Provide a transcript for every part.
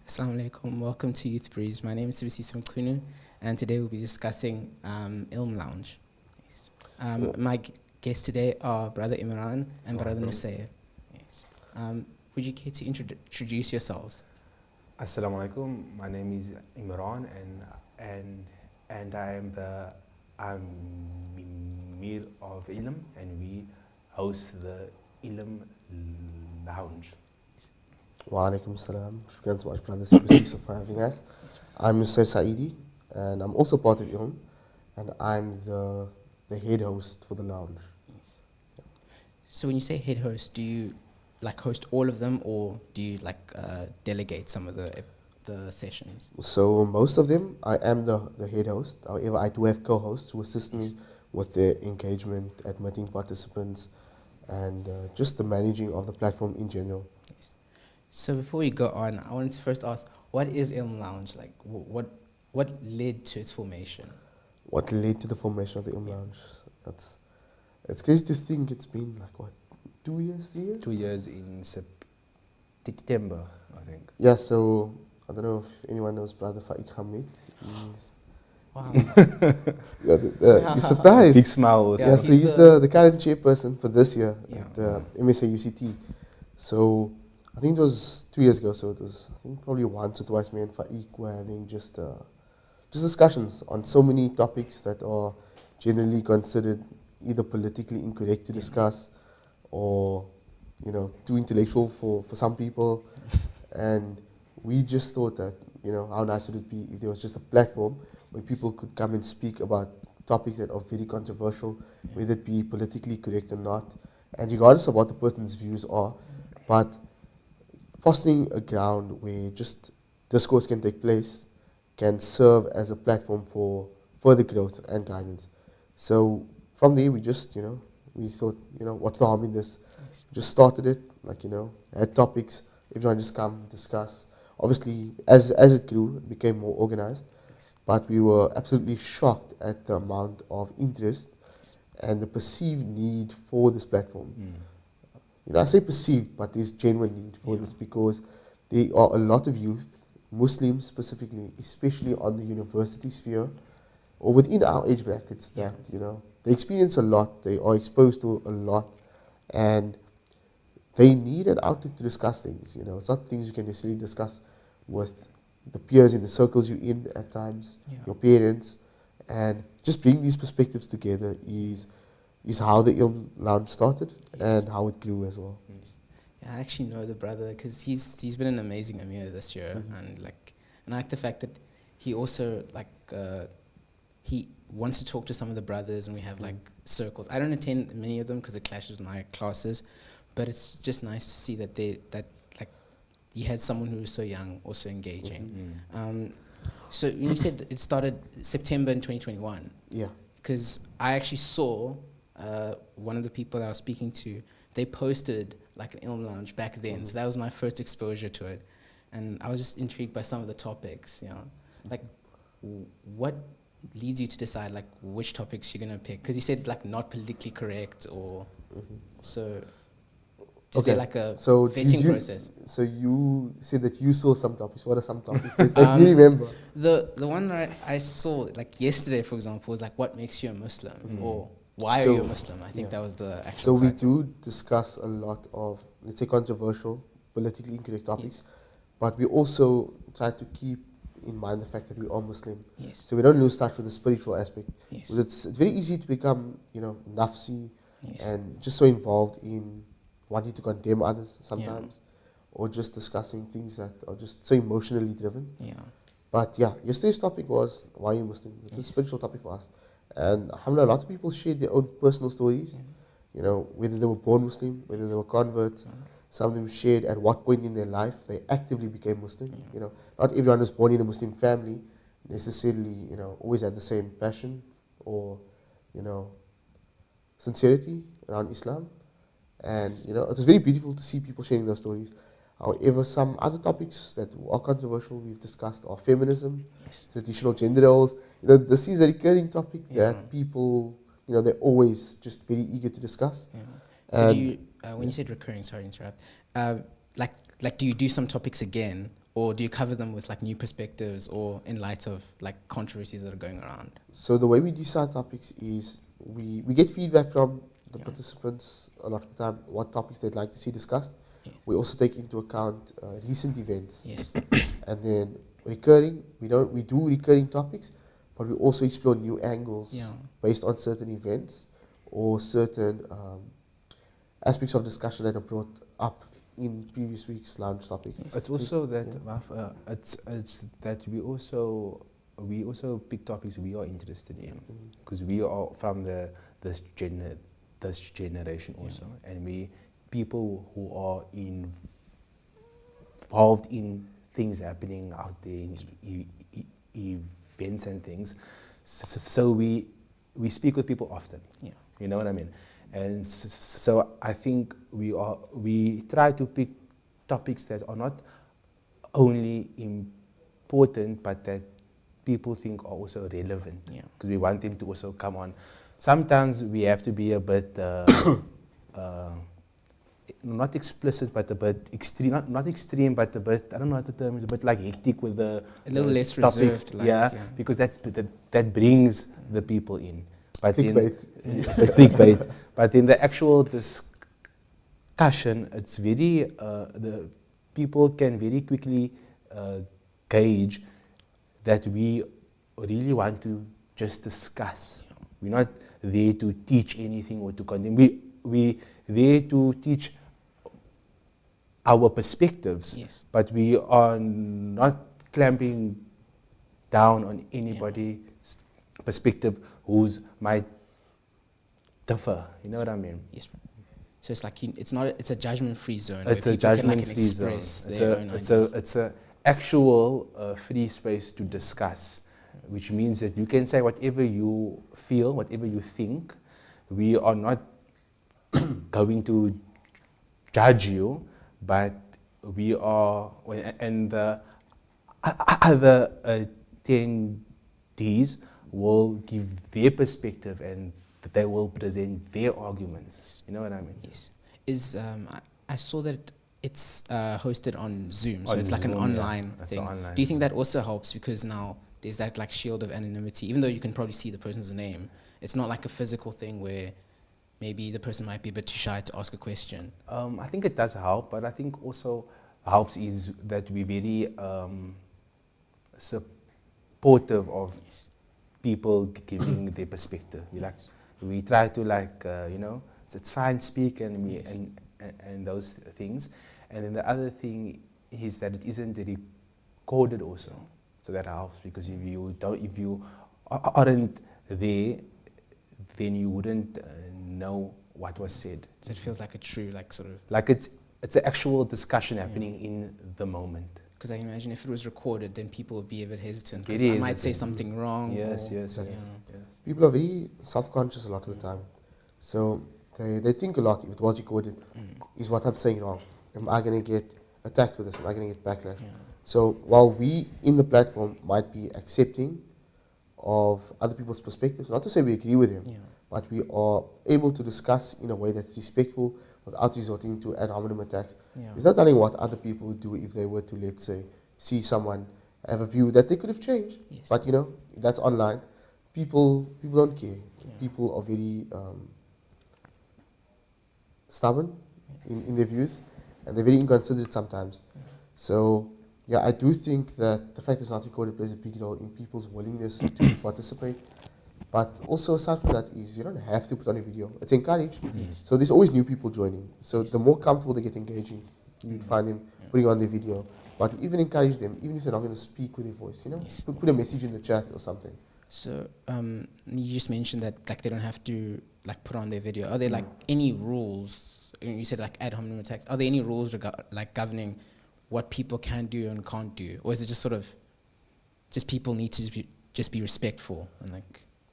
Assalamu alaikum. Welcome to Youth Breeze. My name is Sibisi Simkunu, and today we'll be discussing ILM Lounge. Yes. My guests today are Brother Imran and Brother Nusayr. Yes. Would you care to introduce yourselves? Assalamu alaikum. My name is Imran, and I am the Amir of ILM, and we host the ILM Lounge. Wa alaikum salam. Shukran so much, Brother Sibisi, for having us. I'm Mr. Saidi, and I'm also part of ILM, and I'm the head host for the lounge. Yes. Yeah. So when you say head host, do you host all of them, or do you delegate some of the sessions? So most of them, I am the head host. However, I do have co-hosts who assist me with the engagement, admitting participants, and just the managing of the platform in general. Yes. So before we go on, I wanted to first ask, what is ILM Lounge? Like, what led to its formation? What led to the formation of the ILM Lounge? It's crazy to think it's been 2 years, 3 years? 2 years in September, I think. Yeah, so I don't know if anyone knows Brother Faik Hamid. Wow. He's surprised. Big smile. Yeah, so he's the current chairperson for this year at the MSA UCT. So I think it was 2 years ago, so it was, I think, probably once or twice me and Faik were having just discussions on so many topics that are generally considered either politically incorrect to discuss or, too intellectual for some people. And we just thought that, how nice would it be if there was just a platform where people could come and speak about topics that are very controversial, whether it be politically correct or not, and regardless of what the person's views are, but fostering a ground where just discourse can take place can serve as a platform for further growth and guidance. So from there, we just, we thought, what's the harm in this? Just started it, had topics, everyone just come, discuss. Obviously, as it grew, it became more organized, but we were absolutely shocked at the amount of interest and the perceived need for this platform. I say perceived, but there's genuine need for this because there are a lot of youth, Muslims specifically, especially on the university sphere, or within our age brackets, that, they experience a lot, they are exposed to a lot, and they need an outlet to discuss things. It's not things you can necessarily discuss with the peers in the circles you're in at times, your parents, and just bringing these perspectives together is how the ILM Lounge started and how it grew as well. Yeah, I actually know the brother because he's been an amazing Amir this year, and I like the fact that he also he wants to talk to some of the brothers, and we have circles. I don't attend many of them because it clashes with my classes, but it's just nice to see that he had someone who was so young, also engaging. So when you said it started September in 2021, yeah, because I actually saw one of the people that I was speaking to, they posted an ILM Lounge back then, so that was my first exposure to it, and I was just intrigued by some of the topics. What leads you to decide which topics you're gonna pick? Because you said not politically correct, or so. Is there a vetting process? So you said that you saw some topics. What are some topics that you remember? The one that I saw yesterday, for example, was what makes you a Muslim, or why are you a Muslim? I think that was the actual title. So we do discuss a lot of, let's say, controversial, politically incorrect topics, but we also try to keep in mind the fact that we are Muslim. Yes. So we don't lose touch with the spiritual aspect. Yes. It's very easy to become, nafsi and just so involved in wanting to condemn others sometimes, or just discussing things that are just so emotionally driven. Yeah. But yesterday's topic was why are you Muslim? It's a spiritual topic for us. And alhamdulillah, a lot of people shared their own personal stories, whether they were born Muslim, whether they were converts. Some of them shared at what point in their life they actively became Muslim. Not everyone who's born in a Muslim family necessarily, always had the same passion or, sincerity around Islam. And, it was very beautiful to see people sharing their stories. However, some other topics that are controversial we've discussed are feminism, traditional gender roles. This is a recurring topic that people, they're always just very eager to discuss. So do you, when you said recurring, sorry to interrupt, do you do some topics again, or do you cover them with like new perspectives or in light of like controversies that are going around? So the way we decide topics is we get feedback from the Yeah. participants a lot of the time, what topics they'd like to see discussed. Yes. We also take into account recent events. Yes. And then recurring, we do recurring topics, but we also explore new angles Yeah. based on certain events or certain aspects of discussion that are brought up in previous week's lounge topics. Yes. It's also that Yeah. it's that we also pick topics we are interested in, Mhm. because we are from this generation also, and we people who are involved in things happening out there, in events and things. So we speak with people often. Yeah. You know what I mean? And so I think we try to pick topics that are not only important, but that people think are also relevant. Yeah. Because we want them to also come on. Sometimes we have to be a bit not explicit, but a bit extreme. Not extreme, but a bit, I don't know what the term is, a bit like hectic with the A little less topics. reserved. Like, Yeah, because that brings the people in. But Clickbait. Clickbait. But in the actual discussion, it's very the people can very quickly gauge that we really want to just discuss. We're not there to teach anything or to condemn. We there to teach our perspectives, Yes. but we are not clamping down on anybody's perspective whose might differ. You know what I mean? Yes. So it's like it's a judgment-free zone. It's where a people can, like, judgment-free zone. express their own ideas. It's a actual free space to discuss, which means that you can say whatever you feel, whatever you think. We are not going to judge you, but we are, and the other attendees will give their perspective and they will present their arguments. You know what I mean? Yes. I saw that it's hosted on Zoom, so On it's like an Zoom, yeah. online It's thing. online. Do you think that also helps because now there's that like shield of anonymity, even though you can probably see the person's name? It's not like a physical thing where maybe the person might be a bit too shy to ask a question. I think it does help, but I think also helps is that we're very supportive of people giving their perspective. We try to it's fine, speak and those things. And then the other thing is that it isn't recorded also, so that helps, because if you aren't there, then you wouldn't know what was said. So it feels like a true sort of. Like it's an actual discussion happening in the moment. Because I imagine if it was recorded, then people would be a bit hesitant. Very Because I might say hesitant. something wrong. Yes, or- yes, yeah. yes. People are very self-conscious a lot of the time. So they think a lot if it was recorded. Is what I'm saying wrong? Am I going to get attacked for this? Am I going to get backlash? Yeah. So while we in the platform might be accepting of other people's perspectives, not to say we agree with them, Yeah. but we are able to discuss in a way that's respectful without resorting to ad hominem attacks. Yeah. It's not telling what other people would do if they were to, let's say, see someone have a view that they could have changed. Yes. But that's online. People don't care. Yeah. People are very stubborn in their views, and they're very inconsiderate sometimes. So, I do think that the fact it's not recorded plays a big role in people's willingness to participate. But also, aside from that, is you don't have to put on a video. It's encouraged. Yes. So there's always new people joining. So Yes. the more comfortable they get engaging, you'd find them putting on their video. But we even encourage them, even if they're not going to speak with their voice, Yes. put a message in the chat or something. So you just mentioned that they don't have to put on their video. Are there any rules? You said ad hominem attacks. Are there any rules governing what people can do and can't do, or is it just sort of just people need to just be respectful and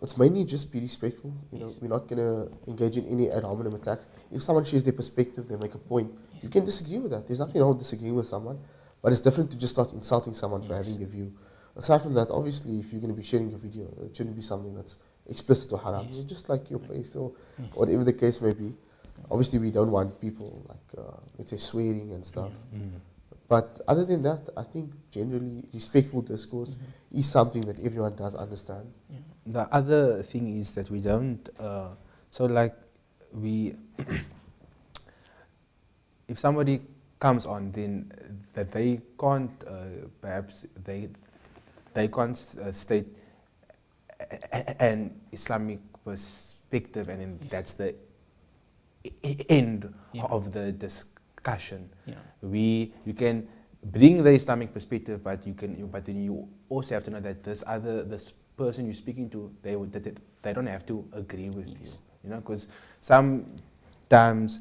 It's mainly just be respectful. Yes. We're not going to engage in any ad hominem attacks. If someone shares their perspective, they make a point. Yes. You can disagree with that. There's nothing wrong with disagreeing with someone, but it's different to just start insulting someone for Yes. having their view. Aside from that, obviously, if you're going to be sharing your video, it shouldn't be something that's explicit or haram. Yes. Just like your face or Yes. whatever the case may be. Obviously, we don't want people let's say, swearing and stuff. But other than that, I think generally respectful discourse is something that everyone does understand. Yeah. The other thing is that we don't, so like we, if somebody comes on, then that they can't, perhaps they can't state an Islamic perspective, and then that's the end of the discussion. Yeah. You can bring the Islamic perspective, but then you also have to know that this person you're speaking to, they don't have to agree with you. You know, because sometimes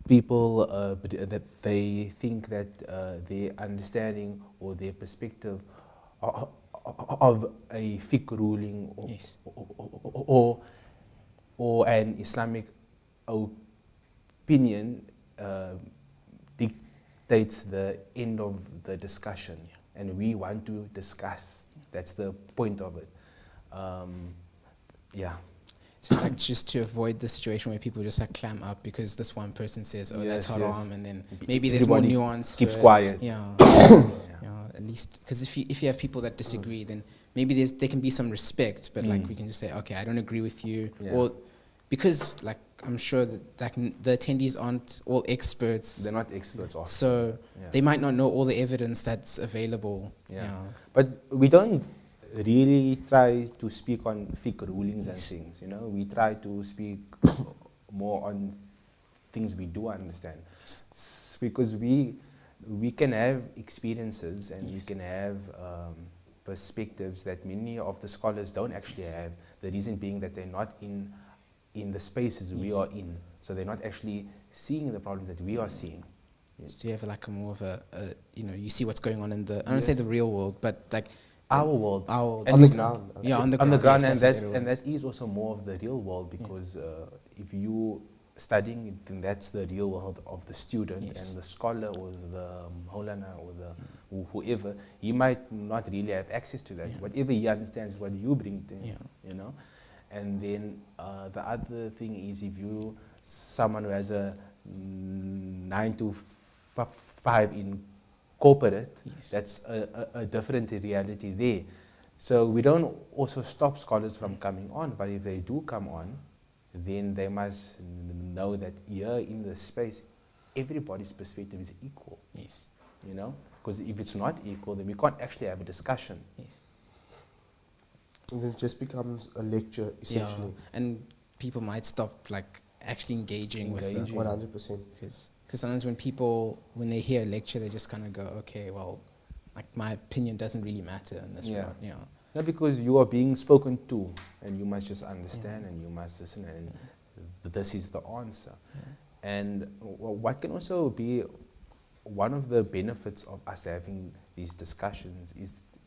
people that they think that their understanding or their perspective of a fiqh ruling or an Islamic opinion dictates the end of the discussion, and we want to discuss. That's the point of it. Yeah. So it's like just to avoid the situation where people just like clam up because this one person says, "Oh, that's haram," and then maybe there's more nuance. Keeps to it. quiet. Yeah. At least because if you have people that disagree, then maybe there can be some respect, but like we can just say, "Okay, I don't agree with you," or because like I'm sure that like the attendees aren't all experts. They're not experts, often. So they might not know all the evidence that's available. But we don't really try to speak on fiqh rulings and things, you know. We try to speak more on things we do understand, because we can have experiences and we can have perspectives that many of the scholars don't actually have. The reason being that they're not in the spaces we are in, so they're not actually seeing the problem that we are seeing. So you have like a more of a you see what's going on in the, I don't say the real world, but like our world, on the ground. Yeah, on the on the ground, ground, yes, and that is also more of the real world, because if you studying, then that's the real world of the student, and the scholar or the maulana or the whoever, he might not really have access to that. Whatever he understands is what you bring to him, you know. And then the other thing is, if you someone who has a 9 to 5 in corporate, that's a different reality there. So we don't also stop scholars from coming on, but if they do come on, then they must know that here in the space, everybody's perspective is equal. You know, because if it's not equal, then we can't actually have a discussion. And then it just becomes a lecture, essentially. And people might stop like actually engaging with it. 100%. Because sometimes when they hear a lecture, they just kind of go, okay, well, like my opinion doesn't really matter in this regard. Not because you are being spoken to, and you must just understand, and you must listen, and this is the answer. And what can also be one of the benefits of us having these discussions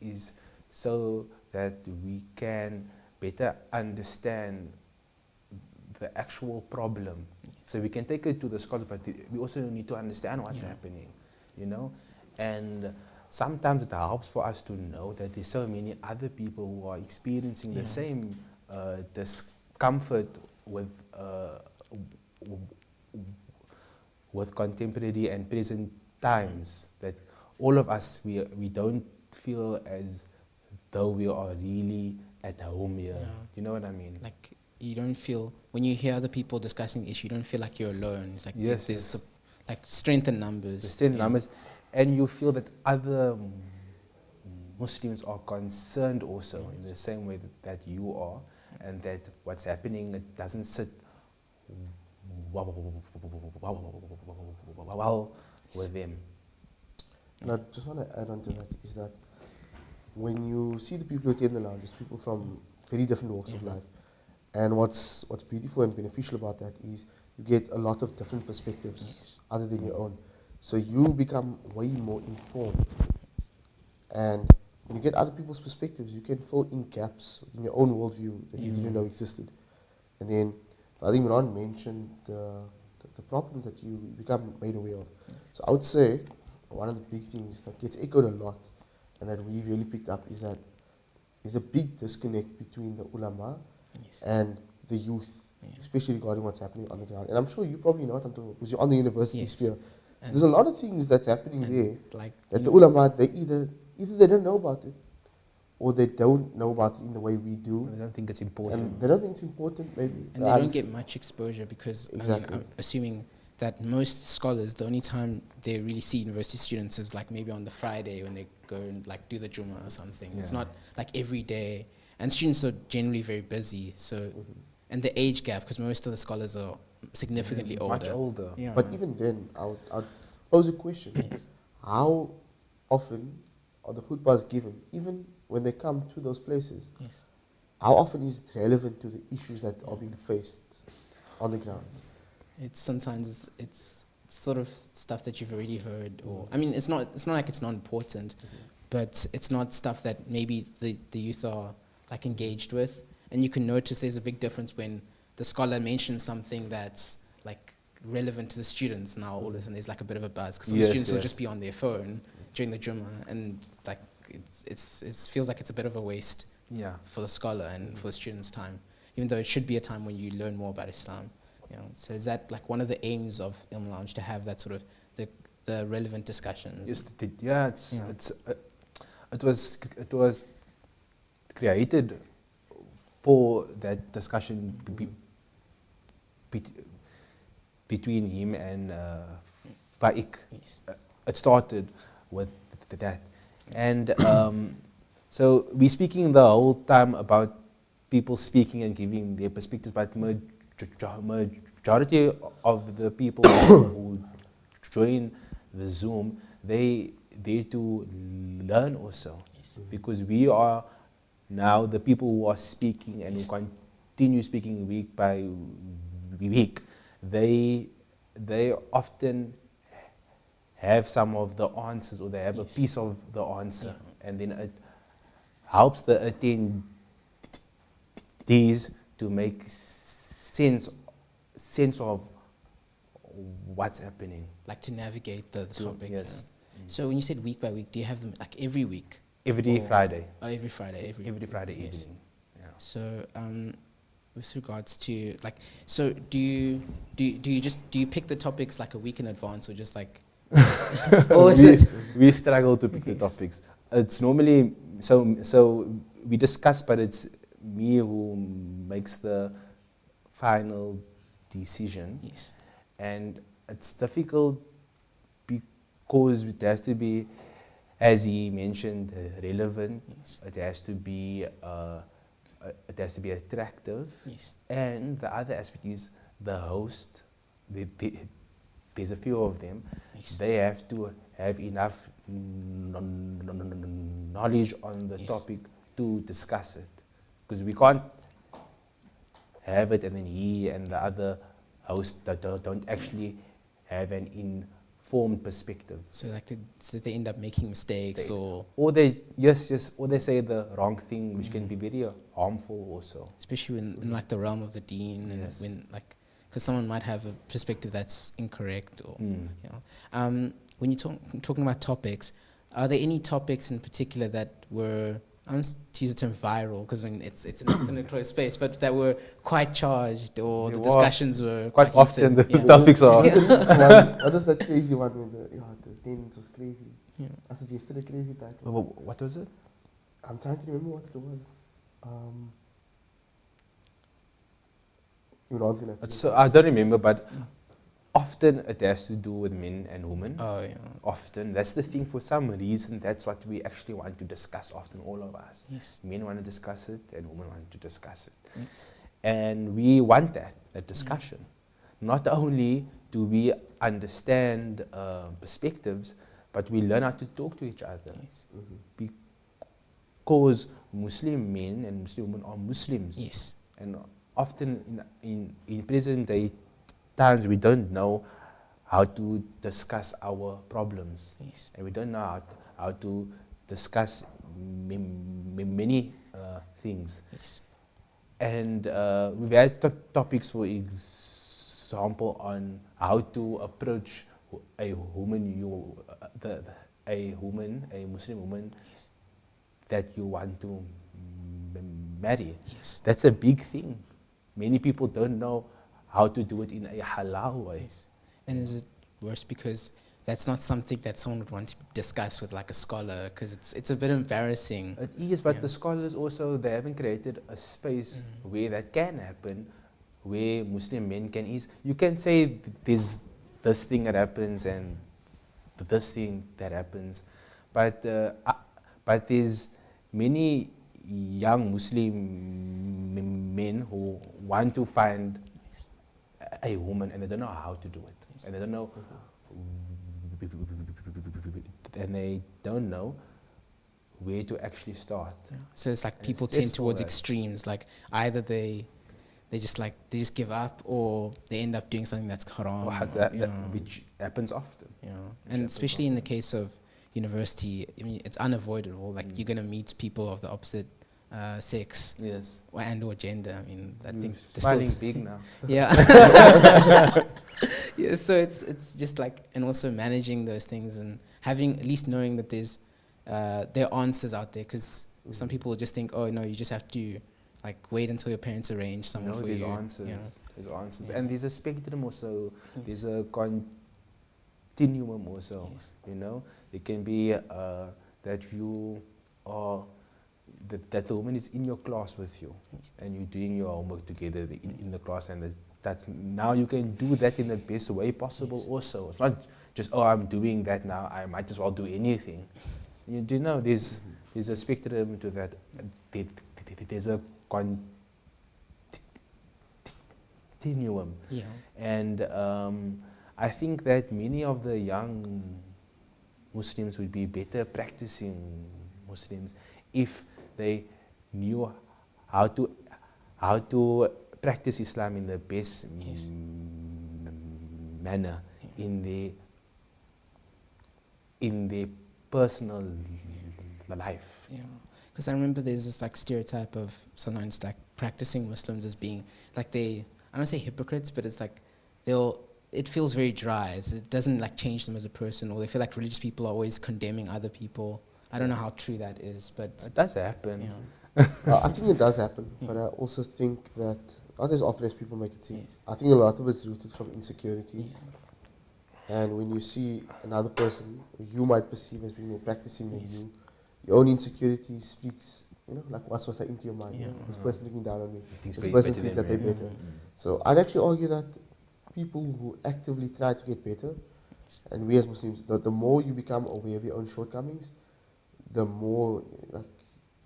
is so that we can better understand the actual problem. So we can take it to the scholars, but we also need to understand what's happening, you know. And sometimes it helps for us to know that there's so many other people who are experiencing the same discomfort with contemporary and present times, that all of us, we don't feel as though we are really at home here. You know what I mean? Like you don't feel, when you hear other people discussing the issue, you don't feel like you're alone. It's like there's like strength in numbers. The strength in numbers, and you feel that other Muslims are concerned also in the same way that you are, and that what's happening, it doesn't sit well with them. And I just want to add on to that, is that when you see the people who attend the lounge, it's people from very different walks of life. And what's beautiful and beneficial about that is you get a lot of different perspectives other than your own. So you become way more informed. And when you get other people's perspectives, you can fill in gaps in your own worldview that you didn't know existed. And then I think Ron mentioned the problems that you become made aware of. So I would say one of the big things that gets echoed a lot and that we've really picked up is that there's a big disconnect between the ulama and the youth, especially regarding what's happening on the ground. And I'm sure you probably know what I'm talking about, because you're on the university sphere. So there's a lot of things that's happening and there like that you the know, ulama, they either they don't know about it, or they don't know about it in the way we do, I don't think it's important. and they don't think it's important. Maybe and they don't get much exposure because Exactly. I mean, I'm assuming that most scholars, the only time they really see university students is like maybe on the Friday when they go and like do the Jummah or something. It's Yeah. not like every day, and students are generally very busy. So, and the age gap, because most of the scholars are significantly older. Much older. Yeah. But even then, I'd pose a question: how often are the khutbahs given, even when they come to those places? Yes. How often is it relevant to the issues that are being faced on the ground? It's sometimes it's sort of stuff that you've already heard, or I mean, it's not like it's not important, but it's not stuff that maybe the youth are like engaged with. And you can notice there's a big difference when the scholar mentions something that's like relevant to the students. Now all of a sudden there's like a bit of a buzz because some Yes, students will yes. just be on their phone during the Jummah, and like it feels like it's a bit of a waste Yeah. for the scholar and for the students' time, even though it should be a time when you learn more about Islam. You know, so is that like one of the aims of Ilm Lounge, to have that sort of the relevant discussions? Yes, yeah, Yeah. it was created for that discussion between him and Faik. Yes. It started with that, and so we're speaking the whole time about people speaking and giving their perspectives, but majority of the people who join the Zoom, they to learn also, because we are now the people who are speaking and who continue speaking week by week. They often have some of the answers, or they have a piece of the answer, and then it helps the attendees to make sense of what's happening. Like to navigate the topic. Yes. Yeah. So when you said week by week, do you have them like every week? Every Or- Friday. Oh, every Friday. Every Friday yes. evening. Yeah. So with regards to like, so do you pick the topics like a week in advance, or just like, or is it? We struggle to pick the Yes. topics. It's normally so we discuss, but it's me who makes the final decision, Yes. and it's difficult because it has to be, as he mentioned, relevant. Yes. It has to be attractive, Yes. and the other aspect is the host. There's a few of them. Yes. They have to have enough knowledge on the Yes. topic to discuss it, because we can't have it and then he and the other host that don't actually have an informed perspective. So like they end up making mistakes, or Or they or they say the wrong thing, which can be very harmful also. especially in like the realm of the deen, and Yes. when like, because someone might have a perspective that's incorrect, or Mm. you know. When you're talking about topics, are there any topics in particular that were, I don't to use the term viral, because it's in a closed space, but that were quite charged, or They the were discussions were Quite often heated? the Yeah. topics are. What was that crazy one when the attendance was crazy? Yeah. I suggested a crazy title. What was it? I'm trying to remember what it was. Imran's gonna have to So I don't remember, but often it has to do with men and women. Oh yeah. Often, that's the thing. For some reason, that's what we actually want to discuss. Often, all of us, Yes. men want to discuss it, and women want to discuss it, Yes. and we want that discussion. Not only do we understand perspectives, but we learn how to talk to each other. Yes. Because Muslim men and Muslim women are Muslims. Yes. And often in present day times, we don't know how to discuss our problems. Yes. And we don't know how to discuss many things. Yes. And we've had topics, for example, on how to approach a woman, a Muslim woman Yes. that you want to marry. Yes. That's a big thing. Many people don't know how to do it in a halal way. Yes. And is it worse because that's not something that someone would want to discuss with like a scholar, because it's a bit embarrassing. It is, but Yeah. the scholars also, they haven't created a space where that can happen, where Muslim men can ease. You can say there's this thing that happens and this thing that happens, but there's many young Muslim men who want to find a woman and they don't know how to do it, and they don't know, and they don't know where to actually start. So it's like And people it's tend stressful, towards right? extremes. Like either they just give up, or they end up doing something that's haram. Which happens often. Yeah. Which And happens especially in the case of university, I mean, it's unavoidable. Like you're gonna meet people of the opposite sex Yes. and or gender. I mean, I think there's Smiling still big now. yeah. Yeah. So it's just like, and also managing those things and having, at least knowing that there are answers out there, because some people just think, oh no, you just have to like wait until your parents arrange someone No, for there's you. answers. Yeah. There's answers, Yeah. and there's a spectrum also. Yes. There's a continuum also. Yes. You know, it can be that you are that the woman is in your class with you, Yes. and you're doing your homework together in the class, and that's now you can do that in the best way possible. Yes. Also, it's not just, oh, I'm doing that now, I might as well do anything. You do know there's a spectrum to that. There's a continuum. Yeah. And I think that many of the young Muslims would be better practicing Muslims if they knew how to practice Islam in the best Yes. manner in their personal life. Yeah, because I remember there's this like stereotype of sometimes like practicing Muslims as being like I don't say hypocrites, but it's like it feels very dry. It doesn't like change them as a person, or they feel like religious people are always condemning other people. I don't know how true that is, but It does happen. yeah. I think it does happen, but Yeah. I also think that not as often as people make it seem. Yes. I think a lot of it's rooted from insecurities. And when you see another person who you might perceive as being more practicing than Yes. you, your own insecurity speaks, like what's into your mind. Yeah. This person looking down on me. Thinks This better person than thinks that me. they're better. So I'd actually argue that people who actively try to get better, and we as Muslims, the more you become aware of your own shortcomings, the more,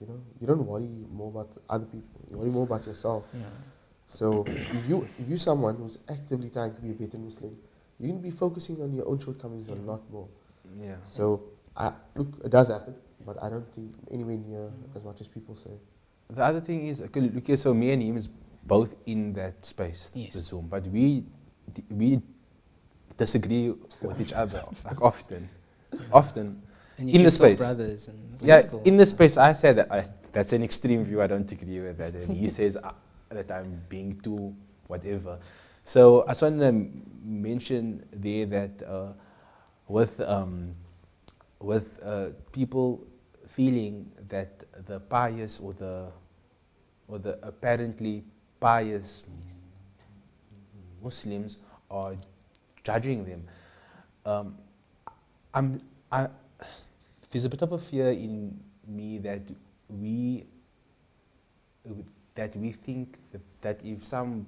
you don't worry more about other people. You worry more about yourself. Yeah. So if you're someone who's actively trying to be a better Muslim, you're going to be focusing on your own shortcomings a lot more. Yeah. So, look, it does happen, but I don't think anywhere near as much as people say. The other thing is, okay, look here, so me and him is both in that space, Yes. the Zoom, but we disagree with each other, like often. And In you're the still space. brothers, and Yeah, still, in the space, I said that that's an extreme view, I don't agree with that, and he says that I'm being too whatever. So I just want to mention there that with people feeling that the pious or the apparently pious Muslims are judging them. There's a bit of a fear in me that we think that if some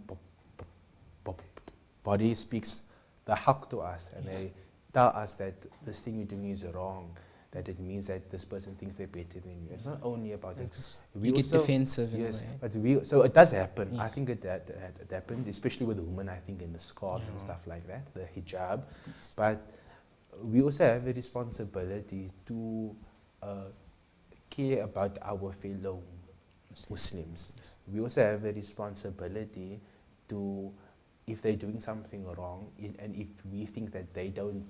body speaks the haqq to us and they tell us that this thing you're doing is wrong, that it means that this person thinks they're better than you. It's not only about it. you get defensive in Yes, a way. but so it does happen. I Yes. think it happens, especially with women, I think, in the scarf and stuff like that, the hijab. Yes. But we also have a responsibility to care about our fellow Muslims. Yes. We also have a responsibility to, if they're doing something wrong, and if we think that they don't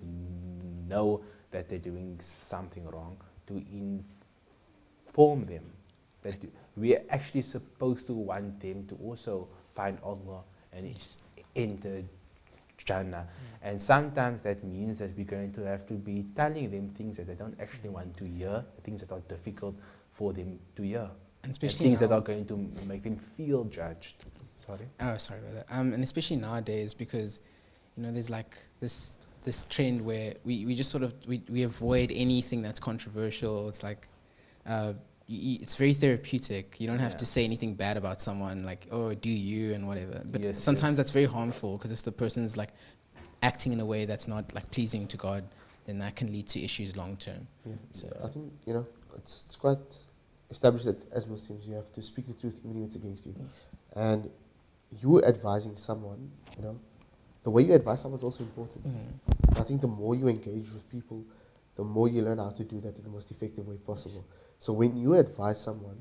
know that they're doing something wrong, to inform them that we are actually supposed to want them to also find Allah and Yes. enter Jannah. And sometimes that means that we're going to have to be telling them things that they don't actually want to hear, things that are difficult for them to hear, And especially things that now- are going to make them feel judged. Sorry? Oh, sorry about that. And especially nowadays, because there's like this this trend where we just sort of we avoid anything that's controversial. It's like it's very therapeutic. You don't have to say anything bad about someone, like, oh, do you and whatever. But sometimes that's very harmful, because if the person is like acting in a way that's not like pleasing to God, then that can lead to issues long term. Yeah. So I think, you know, it's quite established that as Muslims you have to speak the truth even if it's against you. Yes. And you advising someone, you know, the way you advise someone is also important. I think the more you engage with people, the more you learn how to do that in the most effective way possible. So when you advise someone,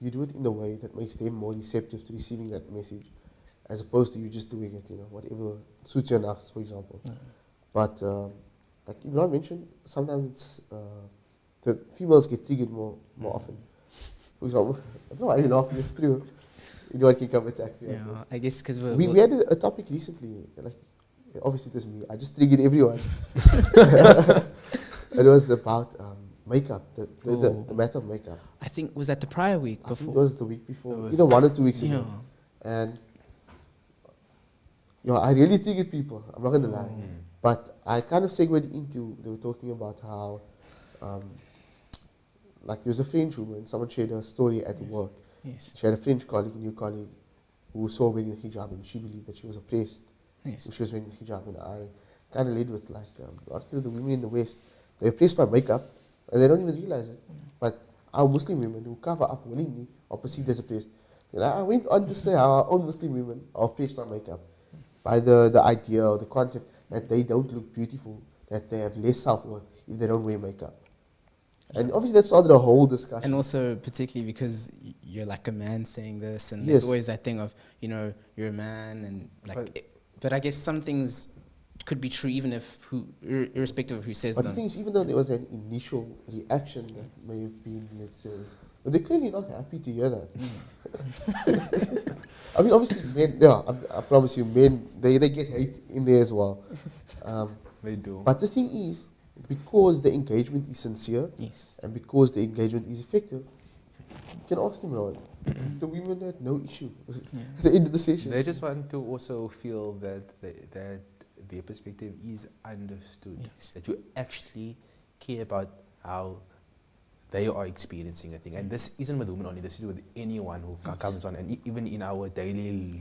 you do it in the way that makes them more receptive to receiving that message, as opposed to you just doing it, you know, whatever suits your nafs, for example. But like Imran mentioned, sometimes it's the females get triggered more often. For example, I don't know why you're laughing, it's true. You know, I can come attack you. Yeah, I guess because we had a topic recently, like, obviously it was me, I just triggered everyone. It was about makeup, the matter of makeup. I think, was that the prior week before? I think it was the week before, either 1 or 2 weeks ago. And you know, I really triggered people, I'm not going to lie. But I kind of segued into, they were talking about how, like there was a French woman, someone shared a story at work. She had a French colleague, new colleague, who saw wearing a hijab, and she believed that she was oppressed. When she was wearing a hijab, and I kind of led with like, I think the women in the West, they're oppressed by makeup, and they don't even realize it. But our Muslim women who cover up willingly are perceived as oppressed. And I went on to say how our own Muslim women are oppressed by makeup, by the idea or the concept that they don't look beautiful, that they have less self-worth if they don't wear makeup. And obviously that started a whole discussion. And also particularly because you're like a man saying this, and there's always that thing of, you know, you're a man, and like, but I guess some things could be true even if irrespective of who says them. But the thing is, even though there was an initial reaction that may have been, let's say, but they're clearly not happy to hear that. I mean, obviously men, I promise you, men, they get hate in there as well. They do. But the thing is, because the engagement is sincere, and because the engagement is effective, you can ask them about it. The women had no issue at the end of the session. They just want to also feel that that their perspective is understood, that you actually care about how they are experiencing a thing. And this isn't with women only, this is with anyone who comes on, and even in our daily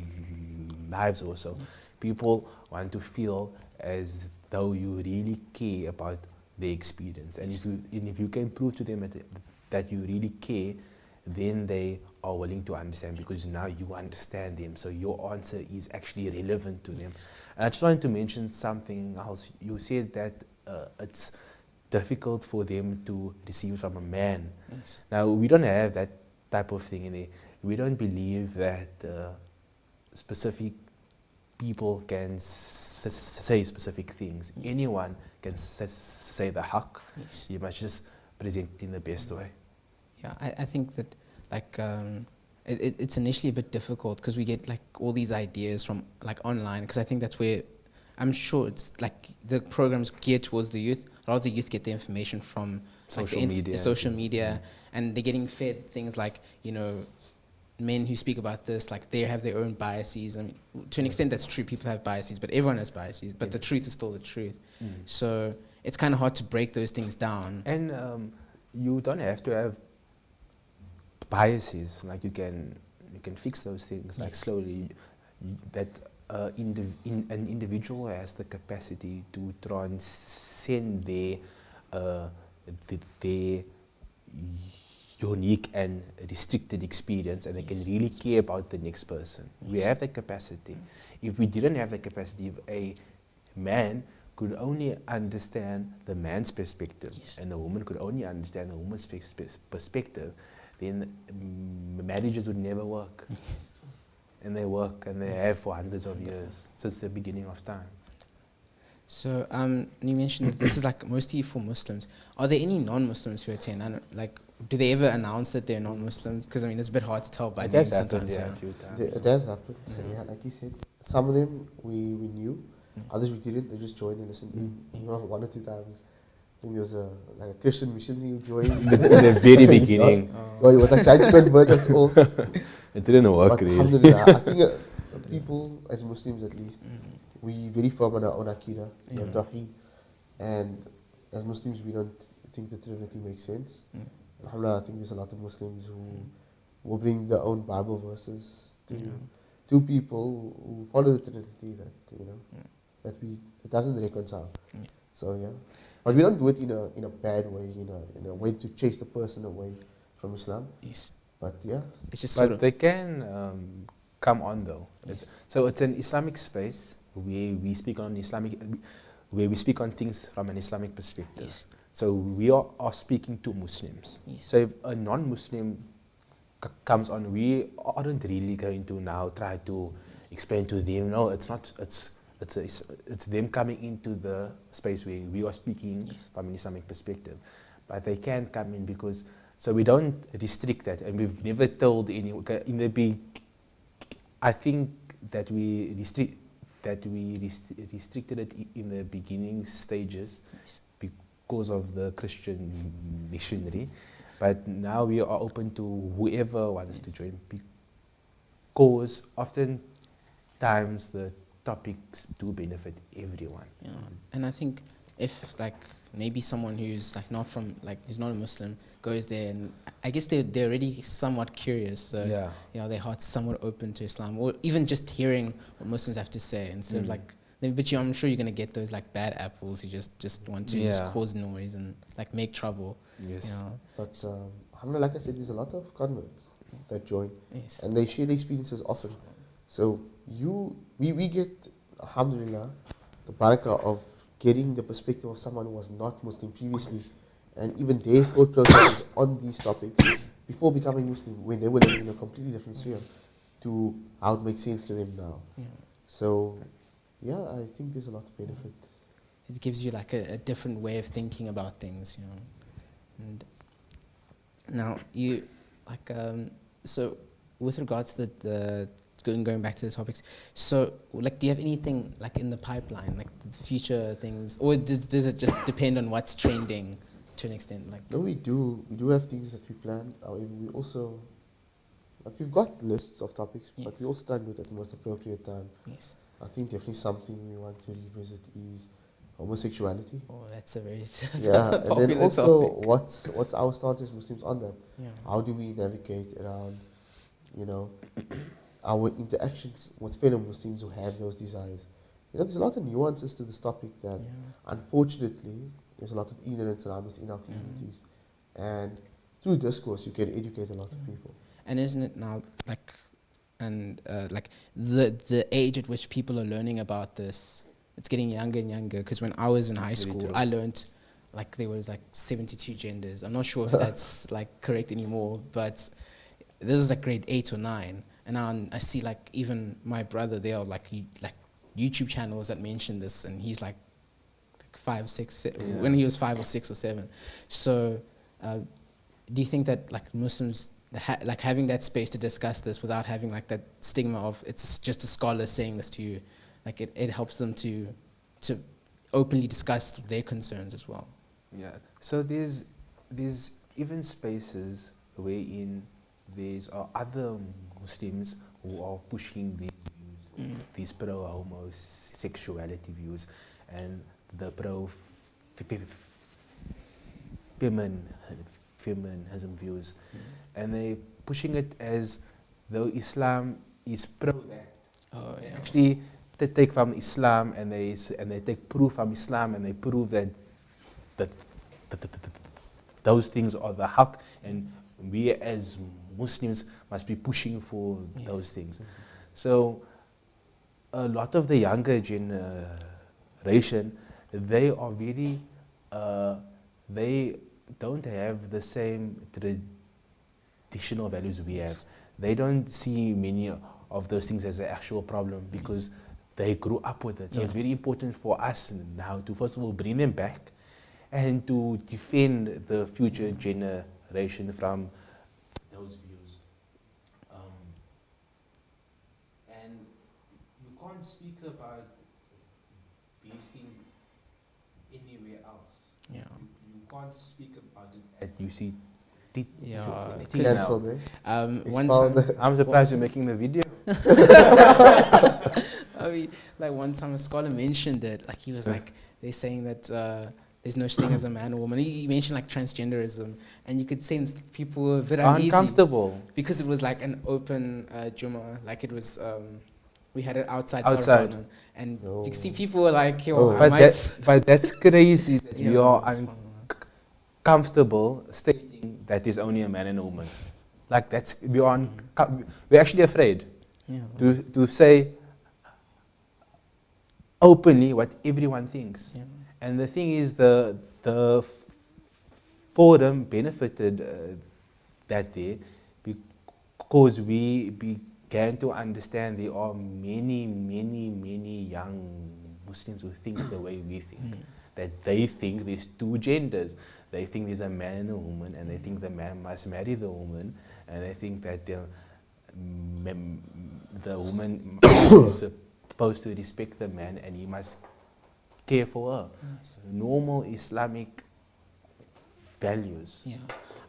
lives also. People want to feel as though you really care about their experience. And if you can prove to them that you really care, then they are willing to understand, because now you understand them. So your answer is actually relevant to them. And I just wanted to mention something else. You said that it's difficult for them to receive from a man. Now, we don't have that type of thing in there. We don't believe that specific people can say specific things. Anyone can say the haqq. You must just present it in the best way. Yeah, I think that like it's initially a bit difficult because we get like all these ideas from like online, because I think that's where I'm sure it's like the programs geared towards the youth. A lot of the youth get the information from social media, and they're getting fed things like, you know, men who speak about this, like they have their own biases. I mean, to an extent that's true, people have biases, but everyone has biases, but the truth is still the truth. So it's kind of hard to break those things down. And you don't have to have biases, like you can fix those things like slowly. That an individual has the capacity to transcend their unique and restricted experience, and they can really care about the next person. We have that capacity. If we didn't have that capacity, if a man could only understand the man's perspective, and the woman could only understand the woman's perspective, then marriages would never work. And they work, and they have for hundreds of years, since the beginning of time. So you mentioned that this is like mostly for Muslims. Are there any non-Muslims who attend? I don't, like, do they ever announce that they're non-Muslims? Because I mean, it's a bit hard to tell by names sometimes. A few times. It does happen. Yeah, like you said, some of them we knew, others we didn't. They just joined and listened in. You know, 1 or 2 times. I think there was a Christian missionary who joined in the very beginning. Oh, he was like trying to convert us all. It didn't work, but really. alhamdulillah, I think people, as Muslims at least, we very firm on our own Aqidah, Yeah. Tawheed, and as Muslims we don't think the Trinity makes sense. Alhamdulillah, I think there's a lot of Muslims who will bring their own Bible verses to people who follow the Trinity that it doesn't reconcile. So yeah, but we don't do it in a bad way, in a way to chase the person away from Islam. Yes. But yeah, It's just But sort of. they can come on though. Yes. So it's an Islamic space where we speak on things from an Islamic perspective. Yes. So we are speaking to Muslims. Yes. So if a non-Muslim comes on, we aren't really going to now try to explain to them. No, it's not. It's them coming into the space where we are speaking Yes. from an Islamic perspective. But they can come in because, so we don't restrict that, and we've never told anyone in the big. I think that we restricted it in the beginning stages Yes. because of the Christian missionary, but now we are open to whoever wants to join, because oftentimes the topics do benefit everyone. Yeah. And I think if like maybe someone who's like not from like who's not a Muslim goes there, and I guess they're already somewhat curious, so Yeah. their heart's somewhat open to Islam, or even just hearing what Muslims have to say instead of like. But I'm sure you're gonna get those like bad apples who just want to just cause noise and like make trouble. Yes. but alhamdulillah, like I said, there's a lot of converts that join, Yes. and they share their experiences often. So we get, alhamdulillah, the barakah of getting the perspective of someone who was not Muslim previously, and even their thought processes on these topics before becoming Muslim, when they were living in a completely different sphere, to how it makes sense to them now. Yeah. So, yeah, I think there's a lot of benefit. It gives you like a different way of thinking about things, And now you like so with regards to the going back to the topics, so like do you have anything like in the pipeline, like the future things, or does it just depend on what's trending to an extent? Like No, we do have things that we plan. However, we also, like, we've got lists of topics, but Yes. we also try and do it at the most appropriate time. yes, I think definitely something we want to revisit is homosexuality. oh that's a very Yeah, and then popular also topic. what's our stance as Muslims on that? Yeah. How do we navigate around, our interactions with fellow Muslims who have those desires? There's a lot of nuances to this topic that, unfortunately, there's a lot of ignorance around within our communities, and through discourse you can educate a lot of people. And isn't it now like, and like the age at which people are learning about this, it's getting younger and younger. Because when I was in high school, true. I learned like there was like 72 genders. I'm not sure if that's like correct anymore, but this was like grade 8 or 9, and now I see like even my brother, they are like YouTube channels that mention this, and he's like 5, 6, when he was 5 or 6 or 7. So, do you think that like Muslims like having that space to discuss this without having like that stigma of it's just a scholar saying this to you, like it helps them to openly discuss their concerns as well? Yeah. So there's even spaces wherein there's other Muslims who are pushing these views, these pro-homosexuality views, and the feminism views, and they're pushing it as though Islam is pro that. Oh yeah. Actually, they take from Islam and they take proof from Islam, and they prove that those things are the haqq, and we as Muslims must be pushing for those things. So a lot of the younger generation, they are very, they don't have the same traditional values we have. They don't see many of those things as an actual problem because they grew up with it. So it's very important for us now to first of all bring them back and to defend the future generation from those views. And you can't speak about these things anywhere else. Yeah. You can't speak about it at UCT. Yeah. Cancelled, eh? One Expound. time, I'm surprised you're making the video. I mean, like one time a scholar mentioned it. Like he was like, they're saying that there's no such thing as a man or woman. He mentioned like transgenderism, and you could sense people were a bit uneasy Uncomfortable. because it was like an open Juma. Like it was. We had it outside. Sarafana, and you could see people were like, "Yo, I might." But that's crazy that we are it's fun. uncomfortable stating that there's only a man and a woman. Like that's beyond. We're actually afraid Yeah. to say openly what everyone thinks. Yeah. And the thing is, the forum benefited that day because we began to understand there are many young Muslims who think the way we think. That they think there's two genders. They think there's a man and a woman, and they think the man must marry the woman, and they think that the woman is supposed to respect the man and he must care for her. Yes. Normal Islamic values. Yeah,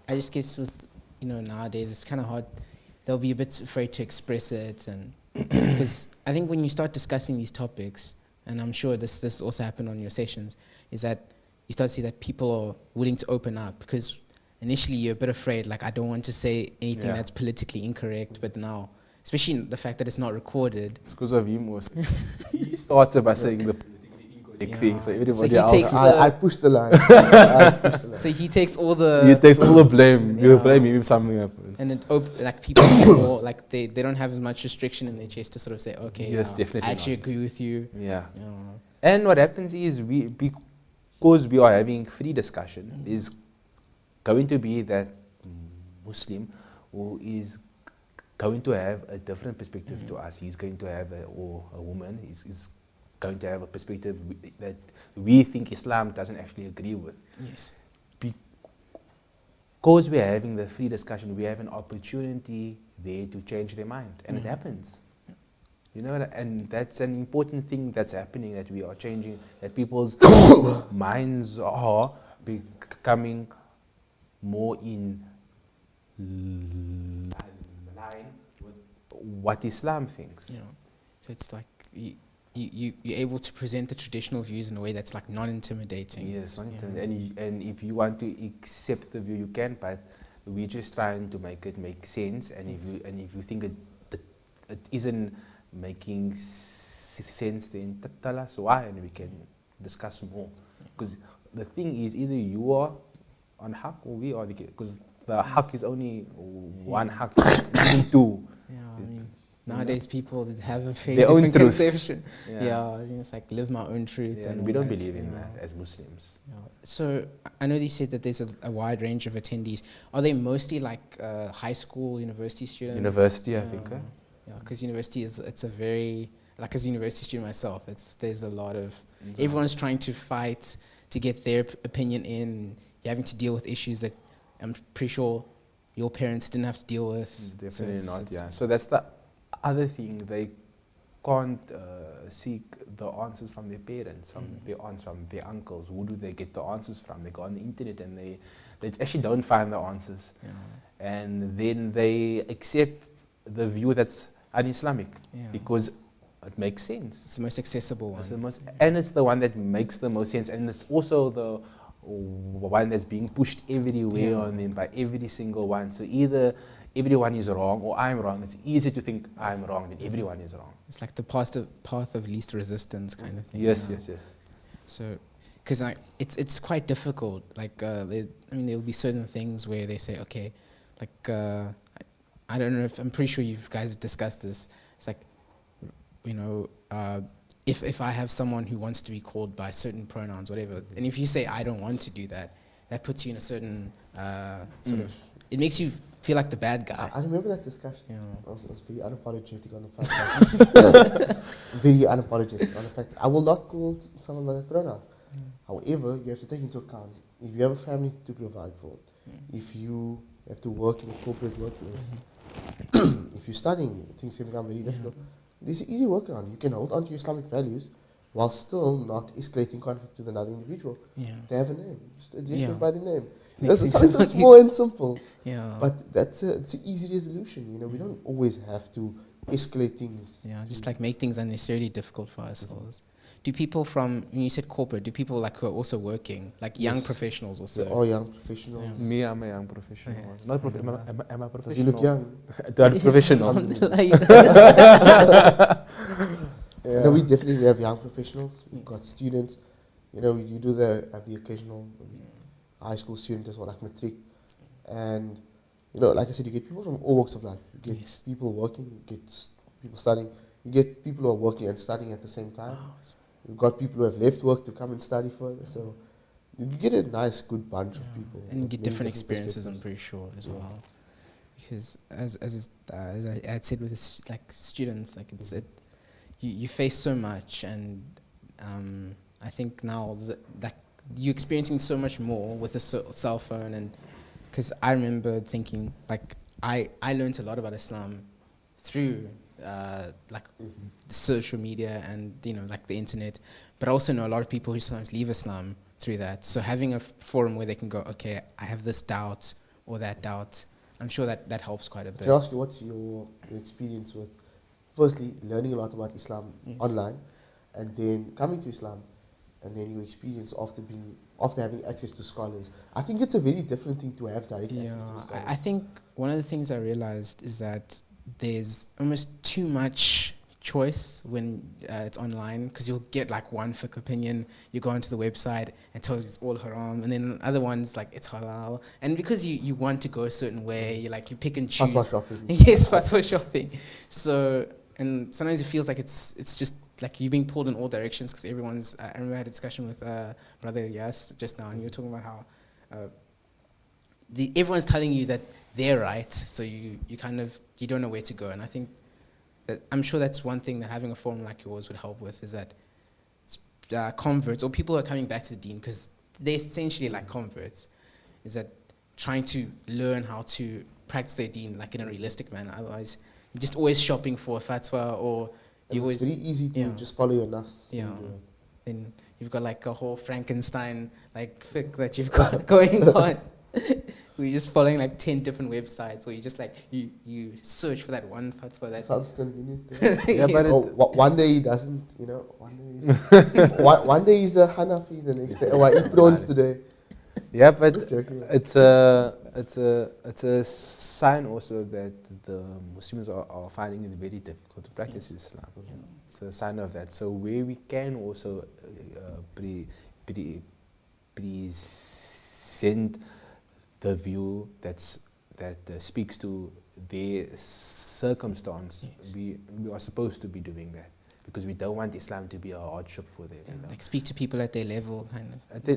I just guess with nowadays it's kind of hard. They'll be a bit afraid to express it, and because I think when you start discussing these topics, and I'm sure this also happened on your sessions, is that you start to see that people are willing to open up, because initially you're a bit afraid, like I don't want to say anything that's politically incorrect, but now, especially the fact that it's not recorded. It's because of him also. He started by saying the politically incorrect thing, so everybody he else. takes I pushed the line. I pushed the line. So he takes all the. He takes all the blame. You Yeah. blame him if something happens. And it like people are more, like they don't have as much restriction in their chest to sort of say, okay, Yes, definitely I actually not. agree with you. Yeah. You know. And what happens is because we are having free discussion, is going to be that Muslim who is going to have a different perspective to us. He's going to have or a woman is going to have a perspective that we think Islam doesn't actually agree with. Yes. Because we are having the free discussion, we have an opportunity there to change their mind, and it happens. You know, and that's an important thing that's happening, that we are changing, that people's minds are becoming more in line with what Islam thinks. You know. So it's like you're able to present the traditional views in a way that's like non-intimidating. Yes, Yeah. and if you want to accept the view, you can, but we're just trying to make it make sense. And if you think it isn't making sense, then tell us why, and we can discuss more. Because the thing is, either you are on haq or we are, because the haq is only one haq, even two. Yeah, I mean, nowadays people have a very Their own different truth. conception. Yeah. It's like live my own truth. Yeah, and we all don't that, believe in you know. that as Muslims. Yeah. So I know you said that there's a wide range of attendees. Are they mostly like high school, university students? University, I think. Yeah, because university it's a very, like as a university student myself, there's a lot of, everyone's trying to fight to get their opinion in. You're having to deal with issues that I'm pretty sure your parents didn't have to deal with. Definitely So not, yeah. So that's the other thing. They can't seek the answers from their parents, from their aunts, from their uncles. Who do they get the answers from? They go on the internet and they actually don't find the answers. Yeah. And then they accept the view that's un-Islamic because it makes sense. It's the most accessible one. It's the most, and it's the one that makes the most sense, and it's also the one that's being pushed everywhere on them by every single one. So either everyone is wrong or I'm wrong. It's easy to think I'm wrong than everyone is wrong. It's like the path of least resistance kind of thing. Yes, yeah. yes, yes. So, because it's quite difficult. Like, there will be certain things where they say, okay, like, I don't know if, I'm pretty sure you guys have discussed this. It's like, if I have someone who wants to be called by certain pronouns, whatever, and if you say I don't want to do that, that puts you in a certain sort of, it makes you feel like the bad guy. I remember that discussion. Yeah. I was very unapologetic on the fact very unapologetic on the fact I will not call someone by that pronouns. However, you have to take into account if you have a family to provide for, if you have to work in a corporate workplace, if you're studying, things can become very difficult. There's an easy workaround. You can hold on to your Islamic values while still not escalating conflict with another individual. Yeah. They have a name. Just address them Yeah. by the name. Makes It sense. sounds so small and simple. Yeah. But it's an easy resolution. We don't always have to escalate things. Yeah, just like make things unnecessarily difficult for ourselves. Do people from, when you said corporate, do people like who are also working, like young Yes. professionals also? They're all young professionals. Me, I'm a young professional. Yes. Not am I Does he look professional? young? Not professional. You know, we definitely have young professionals. We've got students. You know, you do have the occasional high school student as well, like matric. And, you know, like I said, you get people from all walks of life. You get Yes. people working, you get people studying. You get people who are working and studying at the same time. You've got people who have left work to come and study further. So you get a nice, good bunch of people. And with get many different experiences, I'm perspectives. pretty sure, as well. Because as I had said with like students, like you face so much, and I think now that you're experiencing so much more with the cell phone, and because I remember thinking like I learned a lot about Islam through like the social media and like the internet, but I also know a lot of people who sometimes leave Islam through that. So having a forum where they can go, okay, I have this doubt or that doubt, I'm sure that helps quite a bit. Can I ask you, what's your experience with, firstly, learning a lot about Islam online, and then coming to Islam, and then your experience after having access to scholars? I think it's a very different thing to have direct access to scholars. I think one of the things I realized is that there's almost too much choice when it's online, because you'll get like one fiqh opinion, you go onto the website and tells you it's all haram, and then other ones like it's halal, and because you want to go a certain way, you pick and choose. Fatwa shopping. Yes, fatwa shopping. So, and sometimes it feels like it's just like you're being pulled in all directions, because everyone's, I remember I had a discussion with Brother Yas just now, and you were talking about how everyone's telling you that they're right, so you don't know where to go. And I think that, I'm sure that's one thing that having a forum like yours would help with, is that converts or people who are coming back to the deen, because they're essentially like converts, is that trying to learn how to practice their deen like in a realistic manner. Otherwise, you're just always shopping for a fatwa, or you always, it's very easy to just follow your nafs. yeah. Then you've got like a whole Frankenstein like fiqh that you've got going on. We're just following like 10 different websites, or you just like you search for that one fatwa that Sounds convenient. Yeah, but one day he doesn't, one day he's a Hanafi, the next day, oh, I eat prawns today. yeah, but Just joking. it's a sign also that the Muslims are finding it very difficult to practice Islam. It's a sign of that. So where we can also present the view that speaks to their circumstance, we are supposed to be doing that, because we don't want Islam to be a hardship for them. like speak to people at their level, kind of. At the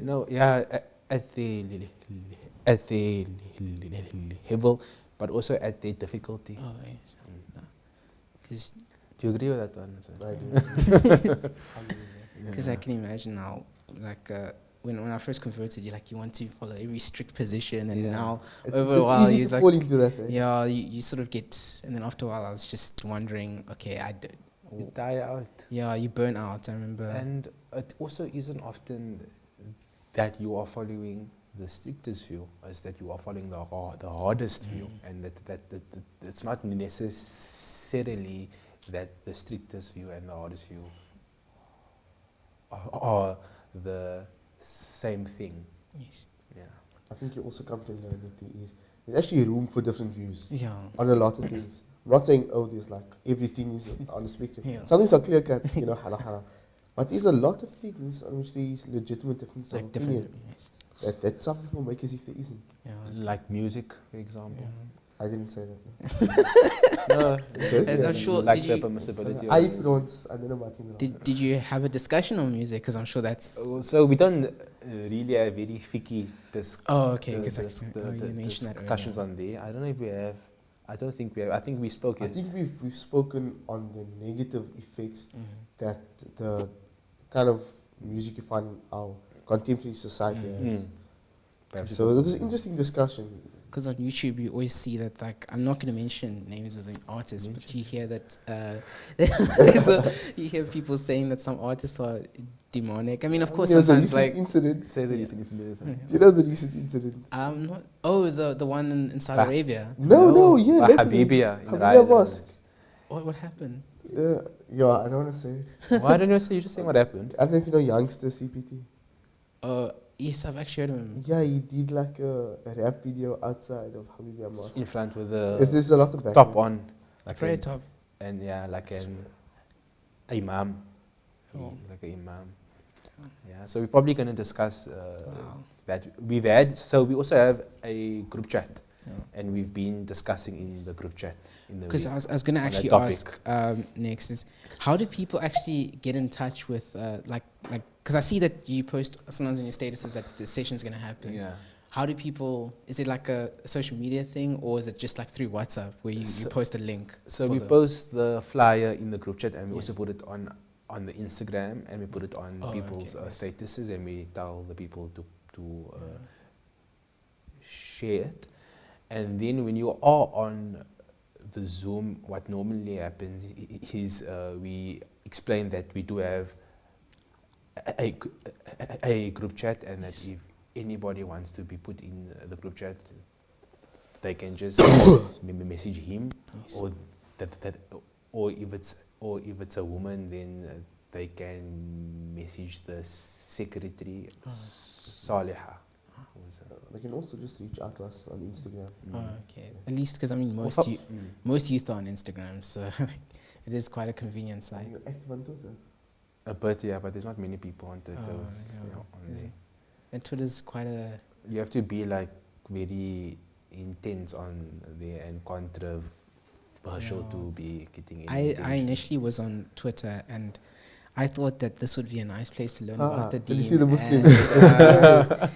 level, but also at their difficulty. Oh, yes. Because Do you agree with that one? I do. I can imagine now, like when I first converted, you want to follow every strict position, and now over a while it's easy you to fall into that. Eh? yeah, you sort of get, and then after a while I was just wondering, okay, You tire out. Yeah, you burn out, I remember. And it also isn't often that you are following the strictest view, as that you are following the hardest view, and that it's not necessarily that the strictest view and the hardest view are the same thing. Yes. Yeah. I think you also come to learn that there's actually room for different views Yeah. on a lot of things. I'm not saying, there's like everything is on the spectrum. Yeah. Some things are clear cut, halal. But there's a lot of things on which there is legitimate difference of Like opinion. different. Yes. That some people make as if there isn't. Yeah. Like music, for example. I didn't say that. No, Okay. I'm sure. like Did the you, permissibility. I of music. pronounce, I don't know about him. did you have a discussion on music? Because I'm sure that's. So we don't really have very ficky Oh, okay. Because you mentioned that discussions earlier. on there. I don't know if we have. I don't think we have. I think we spoke. I think we've spoken on the negative effects that the kind of music you find in our contemporary society has. Perhaps So it was an interesting discussion. Because on YouTube you always see that, like, I'm not going to mention names of the artists, but you hear that so you hear people saying that some artists are demonic. I mean, of course, There was a sometimes recent like incident. say the recent incident. Do you know the recent incident? not. Oh, the one in Saudi Arabia. No, yeah. By definitely. Habibia in Habibia Ryan. Mosque. What happened? Yeah, I don't want to say. Why don't you say? You just saying what happened. I don't know if you know Youngster CPT. Yes, I've actually heard of him. Yeah, he did like a rap video outside of Habibi Mosque. In front with There's a lot of back top on, like Prayer an- top. and yeah, like an imam, Oh. like an imam. Yeah, so we're probably going to discuss Wow. that we've had. So we also have a group chat, Yeah. and we've been discussing in the group chat in the Because week. I was going to on that actually topic. ask next is how do people actually get in touch with like because I see that you post sometimes in your statuses that the session's going to happen. Yeah. How do people? Is it like a social media thing or is it just like through WhatsApp where you So- post a link? So for we the- post the flyer in the group chat, and we Yes. also put it on the Instagram, and we put it on Oh, people's okay, yes. statuses, and we tell the people to share it. And then when you are on the Zoom, what normally happens is we explain that we do have a group chat, and that if anybody wants to be put in the group chat, they can just message him, Yes. or or if it's a woman, then they can message the secretary, Saliha. They can also just reach out to us on Instagram. Oh, okay. At least because I mean Also- most youth are on Instagram, so it is quite a convenient Are site. you active on Twitter? But yeah, but there's not many people on Twitter. Oh, you know, on is there. it? And Twitter's quite a You have to be like very intense on there and controversial to Yeah. be getting any I attention. initially was on Twitter and I thought that this would be a nice place to learn Ah, about the did you deen. see the Muslims?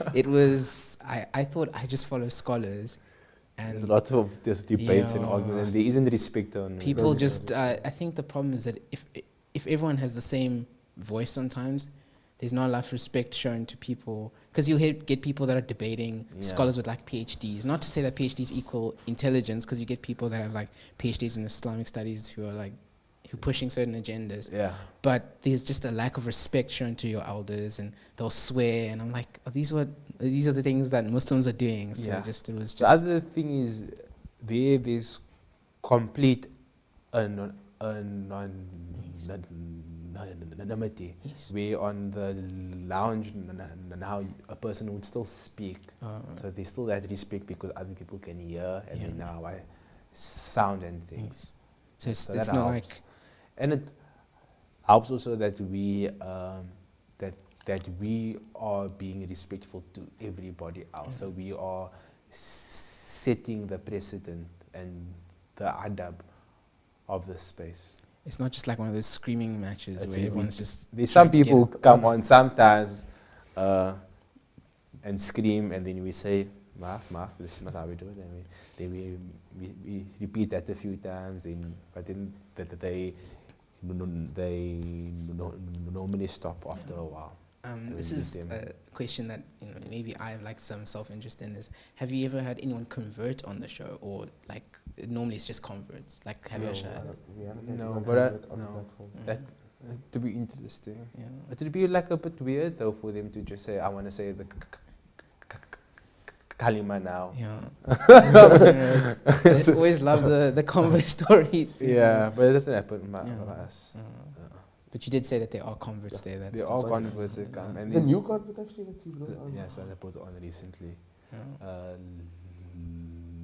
And, it was, I thought I just follow scholars and There's a lot of this debates and Yeah. arguments, and there isn't respect on people Yeah. just, I think the problem is that if everyone has the same voice sometimes, there's not enough respect shown to people. Because you'll get people that are debating Yeah. scholars with like PhDs. Not to say that PhDs equal intelligence, because you get people that have like PhDs in Islamic studies who are like, who pushing certain agendas. Yeah. But there's just a lack of respect shown to your elders, and they'll swear. And I'm like, these are the things that Muslims are doing. So Yeah. it was The just other thing is there's complete anonymity. Yes. Where on the lounge now a person would still speak. So there's still that respect because other people can hear and Yeah. they know how I sound and things. so it's, So it's that not helps. like And it helps also that we that we are being respectful to everybody else. So we are setting the precedent and the adab of the space. it's not just like one of those screaming matches That's where it. everyone's just. There's trying some to get people it. who come on sometimes and scream, and then we say, maaf, this is not how we do it. And we repeat that a few times, but then they normally stop after a while. This we is meet them. a question that maybe I have like some self-interest in. Is have you ever had anyone convert on the show, or like normally it's just converts, like have you No, ever had? we haven't had No, anyone but I- convert on the no. platform. That to be interesting. Yeah. It would be like a bit weird though for them to just say, I want to say the kalima now. Yeah. I just always love the convert stories. Yeah, but it doesn't happen by us. But you did say that there are converts there. That's There are so converts that come. And It's a there's- new convert actually that you brought on. Yes, I put it on recently. Yeah.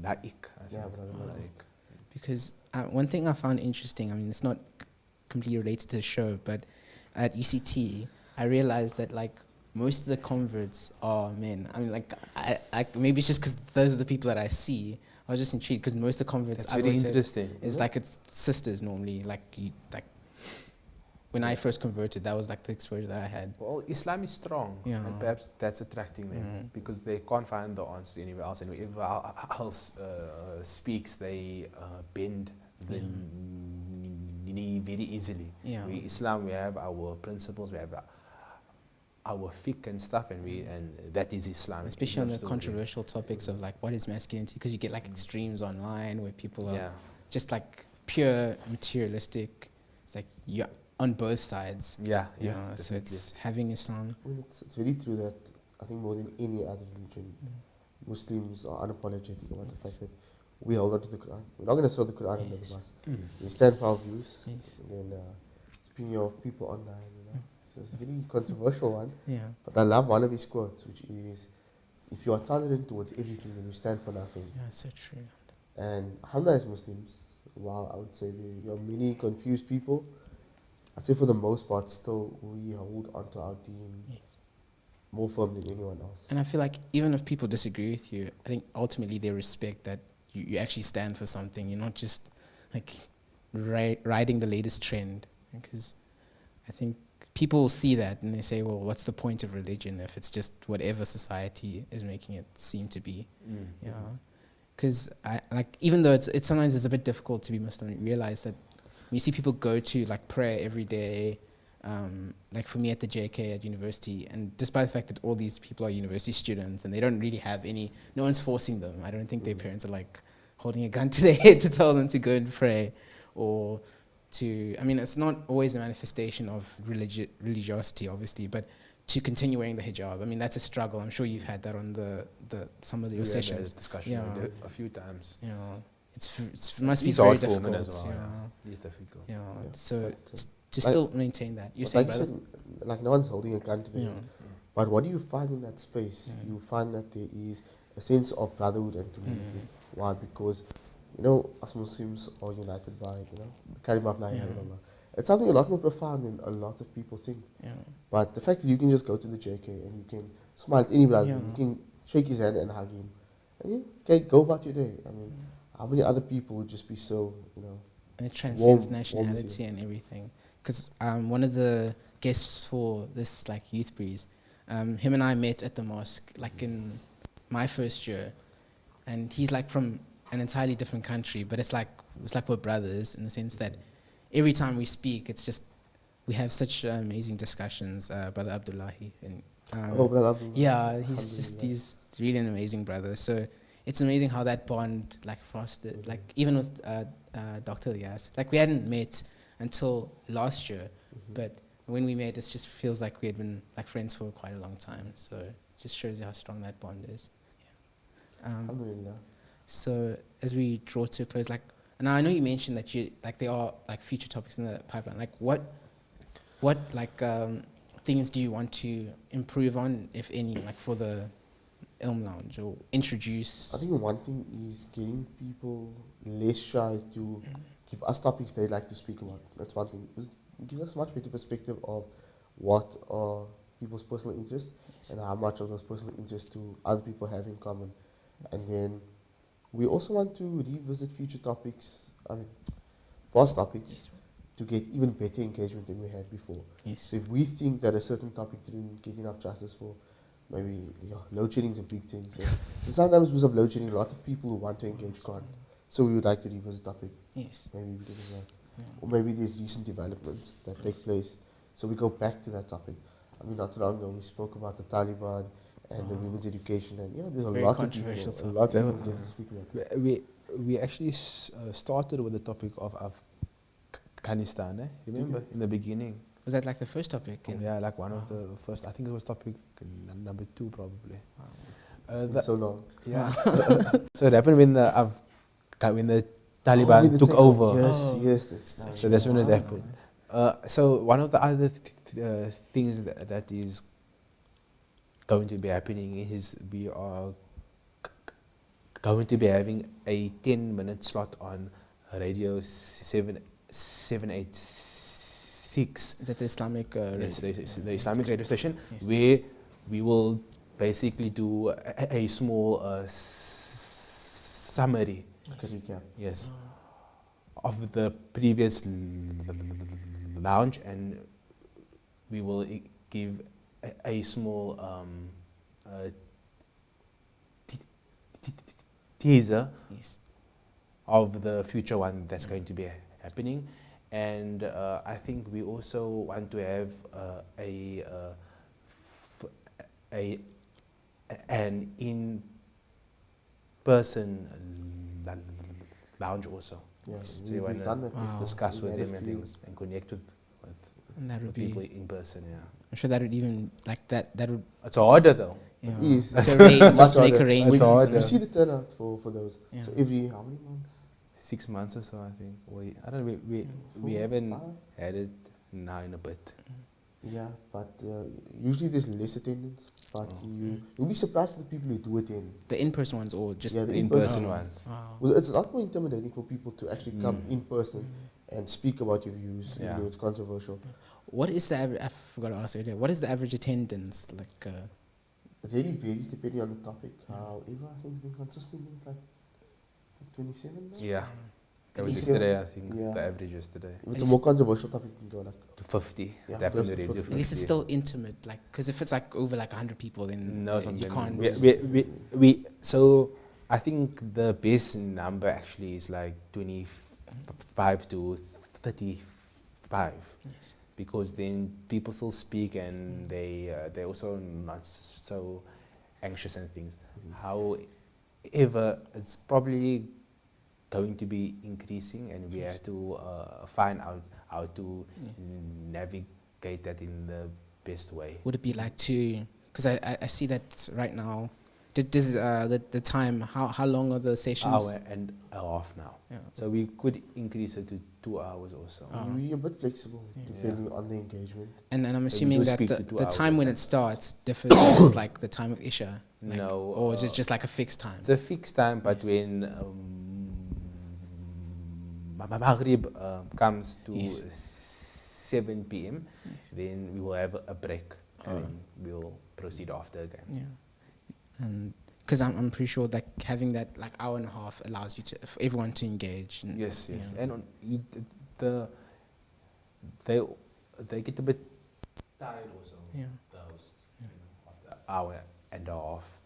Laik, I Yeah, think. brother, Laik. Because one thing I found interesting, I mean, it's not completely related to the show, but at UCT, I realized that like most of the converts are men. I mean, like, I maybe it's just because those are the people that I see. I was just intrigued because most of the converts That's I've very always heard interesting. is like it's sisters normally. Like when I first converted, that was like the exposure that I had. Well, Islam is strong, Yeah. and perhaps that's attracting them because they can't find the answer anywhere else, and whoever else speaks, they bend the knee very easily. Yeah. We Islam, we have our principles, we have our fiqh and stuff, and that is Islam. Especially on the Most of controversial topics of like what is masculinity, because you get like extremes online where people are Yeah. just like pure materialistic. It's like you're on both sides. Yeah, You yeah, know, so definitely. it's having Islam. I mean, it's very true that I think more than any other religion, Muslims are unapologetic about the fact that we hold on to the Quran. We're not going to throw the Quran under the Yes. bus. Mm. We stand for our views. Yes. And then, speaking of people online, so it's a very controversial one. Yeah. But I love one of his quotes, which is, "If you are tolerant towards everything, then you stand for nothing." Yeah, so true. And alhamdulillah, as Muslims, while I would say there are many confused people, I'd say for the most part, still we hold onto our deen Yes. more firm than anyone else. And I feel like even if people disagree with you, I think ultimately they respect that you actually stand for something. You're not just like riding the latest trend. Because I think people see that and they say, well, what's the point of religion if it's just whatever society is making it seem to be? Mm. Yeah. Because even though it's sometimes it's a bit difficult to be Muslim, you realize that when you see people go to like prayer every day, like for me at the JK at university, and despite the fact that all these people are university students and they don't really have no one's forcing them. I don't think their parents are like holding a gun to their head to tell them to go and pray, or it's not always a manifestation of religiosity, obviously, but to continue wearing the hijab. I mean, that's a struggle. I'm sure you've had that on some of your We had sessions. that discussion Yeah. a few times. Yeah, it must be It's very hard for women difficult. as well. Yeah. Yeah. It's difficult. Yeah. Yeah. So But, to like- still maintain that. You're But saying, like you brother? said, like no one's holding a gun to the Yeah. head. But what do you find in that space? Yeah. You find that there is a sense of brotherhood and community. Mm. Why? Because, us Muslims are united by, the kalima of la ilaha Yeah. illallah. It's something a lot more profound than a lot of people think. Yeah. But the fact that you can just go to the JK and you can smile at any brother, Yeah. you can shake his hand and hug him, and you can go about your day. I mean, how many other people would just be so, And it transcends warm nationality with you. and everything. Because one of the guests for this like youth breeze, him and I met at the mosque like in my first year, and he's like from an entirely different country, but it's like we're brothers in the sense that every time we speak, it's just we have such amazing discussions. Brother Abdullahi, and Brother Abdullah. yeah, he's Alhamdulillah. really an amazing brother. So it's amazing how that bond like fostered, like even with Dr. Elias, like we hadn't met until last year, but when we met, it just feels like we had been like friends for quite a long time. So it just shows you how strong that bond is. Yeah. Alhamdulillah. So as we draw to a close, and I know you mentioned that there are like future topics in the pipeline. Like what things do you want to improve on, if any, like for the ILM Lounge, or introduce? I think one thing is getting people less shy to give us topics they like to speak about. That's one thing. It gives us a much better perspective of what are people's personal interests and how much of those personal interests do other people have in common. And then we also want to revisit future topics, past topics, to get even better engagement than we had before. Yes. So if we think that a certain topic didn't get enough justice for, maybe load shedding is a big thing. So sometimes because of load shedding, a lot of people who want to engage can't. So we would like to revisit the topic, Yes. maybe because of that. Yeah. Or maybe there's recent developments that take place. So we go back to that topic. I mean, not too long ago we spoke about the Taliban and the women's education, and there's a Very lot of controversial people, a lot of topic. people get to speak about it. We actually started with the topic of Afghanistan. Remember in the beginning? Was that like the first topic? Yeah, like one of the first. I think it was topic number 2 probably. It's been so long. Yeah. So it happened when the Taliban when they took take over. Yes, yes, that's So that's when it Wow. happened. So one of the other things that is going to be happening is we are going to be having a 10-minute slot on Radio 786. Is that the Islamic? Yes, the Islamic radio station, Yes. where we will basically do a small summary. Like a recap. Yes, of the previous lounge, and we will give a small teaser Yes. of the future one that's going to be happening. And I think we also want to have an in-person lounge also. Yes, So you we've wanna done that Wow. before. discuss We with had a them and few. things and connect with And that would people be in person. Yeah. I'm sure that would even like that would. It's harder though. You know, It is. to arrange, Much to make harder. arrangements. It's harder. and- You see the turnout for those. Yeah. So every how many months? 6 months or so, I think. I don't know. We Four, haven't 5? had it now in a bit. Yeah, but usually there's less attendance. But you'll be surprised at the people who do attend. The in-person ones or just Yeah, the In-person in-person ones. Wow. Well, it's a lot more intimidating for people to actually come in person and speak about your views, Yeah. even though it's controversial. What is the average? I forgot to ask earlier. What is the average attendance like? It really varies depending on the topic. However, I think we've been consistent with like 27 now. Yeah. That At was least- yesterday, I think. Yeah. The average yesterday. If it's a more controversial topic, you can go like To 50. Yeah, It happened close to already 50. At least it's 50. still intimate, like because if it's like over like 100 people, then No, you then can't. so I think the best number actually is like 25 to 35, Yes. because then people still speak and they're also not so anxious and things. However, it's probably going to be increasing, and we Yes. have to find out how to navigate that in the best way. Would it be like to? Because I see that right now. Does the time? How long are the sessions? Hour and a half now. Yeah. So we could increase it to 2 hours or so. Oh. we're a bit flexible Yeah. depending on the engagement. And I'm we assuming do that speak to 2 the hours time at when a it starts differs with like the time of Isha. Like, No, or is it just like a fixed time? It's a fixed time, but Yes. when Maghrib comes to Yes. 7 p.m., then we will have a break, and Oh. then we'll proceed after again. Yeah. And because I'm pretty sure that having that like hour and a half allows you to for everyone to engage. And, Yes, yes. yeah. And they get a bit tired also, Yeah. the hosts, after an hour and a half.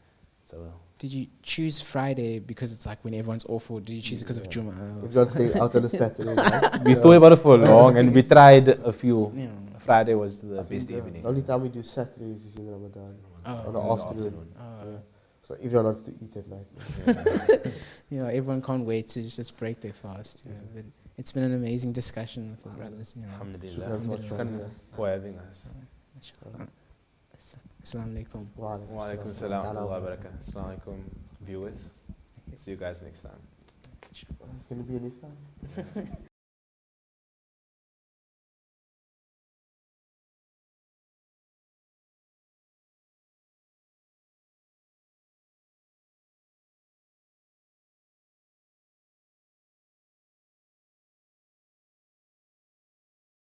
So Did you choose Friday because it's like when everyone's off, or did you choose it because of Yeah. Juma? Everyone's going out on a Saturday. Right? we thought about it for long, and we tried a few. Yeah. Friday was the I think best the evening. only time we do Saturdays is in Ramadan. Oh. On In the the afternoon. Yeah. So everyone wants to eat at night. Yeah, everyone can't wait to just break their fast. Yeah. Yeah. But it's been an amazing discussion with the brothers. You know. Alhamdulillah. Shukran for Shukran joining us. for having us. Inshallah. Assalamu alaikum. Wa Wa alaikum salam wa rahmatullahi wa barakatuh. Assalamu alaikum, viewers. See you guys next time. It's going to be a next time.